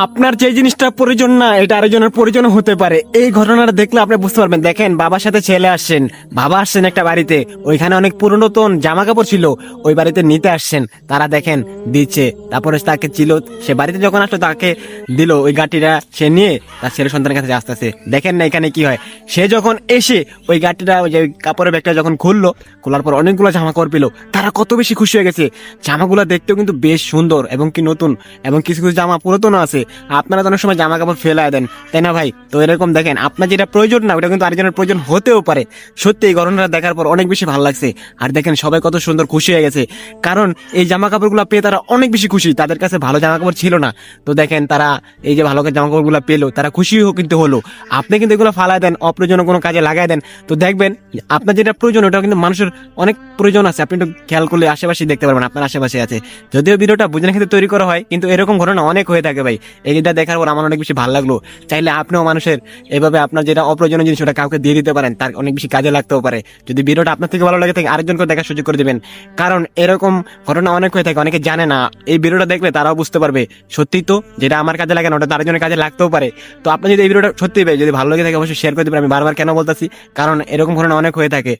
আপনার যে জিনিসটা প্রয়োজন না এটা আরেকজনের প্রয়োজন হতে পারে। এই ঘটনাটা দেখলে আপনি বুঝতে পারবেন। দেখেন, বাবার সাথে ছেলে আসছেন, বাবা আসছেন একটা বাড়িতে, ওইখানে অনেক পুরাতন জামা কাপড় ছিল, ওই বাড়িতে নিতে আসছেন। তারা দেখেন দিচ্ছে, তারপরে তাকে ছিল, সে বাড়িতে যখন আসলো তাকে দিল ওই গাড়িটা, সে নিয়ে তার ছেলে সন্তানের কাছে আসতেছে। দেখেন না এখানে কি হয়, সে যখন এসে ওই গাড়িটা, ওই যে কাপড়ের ব্যাগটা যখন খুললো, খোলার পর অনেকগুলো জামা কাপড় পেলো, তারা কত বেশি খুশি হয়ে গেছে। জামাগুলো দেখতেও কিন্তু বেশ সুন্দর এবং কি নতুন, এবং কিছু কিছু জামা পুরাতন আছে। আপনারা তো অনেক সময় জামা কাপড় ফেলায় দেন, তাই না ভাই? তো এরকম দেখেন, আপনার যেটা প্রয়োজন না ওটা কিন্তু আরেকজনের প্রয়োজন হতেও পারে। সত্যি এই ঘটনাটা দেখার পর অনেক বেশি ভালো লাগছে। আর দেখেন সবাই কত সুন্দর খুশি হয়ে গেছে, কারণ এই জামা কাপড়গুলো পেয়ে তারা অনেক বেশি খুশি। তাদের কাছে ভালো জামা কাপড় ছিল না, তো দেখেন তারা এই যে ভালো জামা কাপড়গুলো পেলো, তারা খুশি কিন্তু হলো। আপনি কিন্তু এগুলো ফালায় দেন, অপ্রয়োজনীয় কোনো কাজে লাগাই দেন, তো দেখবেন আপনার যেটা প্রয়োজন ওটা কিন্তু মানুষের অনেক প্রয়োজন আছে। আপনি একটু খেয়াল করলে আশেপাশে দেখতে পারবেন, আপনার আশেপাশে আছে। যদিও ভিডিওটা বুঝানোর ক্ষেত্রে তৈরি করা হয়, কিন্তু এরকম ঘটনা অনেক হয়ে থাকে ভাই। এইটা দেখার পর আমার অনেক বেশি ভালো লাগলো। চাইলে আপনিও মানুষের এভাবে আপনার যেটা অপ্রয়োজনীয় জিনিস ওটা কাউকে দিয়ে দিতে পারেন, তার অনেক বেশি কাজে লাগতেও পারে। যদি ভিডিওটা আপনার থেকে ভালো লাগে থাকে আরেকজনকে দেখার সুযোগ করে দিবেন, কারণ এরকম ঘটনা অনেক হয়ে থাকে, অনেকে জানে না। এই ভিডিওটা দেখলে তারাও বুঝতে পারবে সত্যি তো যেটা আমার কাজে লাগে না ওটা আরেকজনের কাজে লাগতেও পারে। তো আপনি যদি এই ভিডিওটা সত্যি ভাই যদি ভালো লাগে থাকে অবশ্যই শেয়ার করে দিবেন। আমি বারবার কেন বলতেছি, কারণ এরকম ঘটনা অনেক হয়ে থাকে।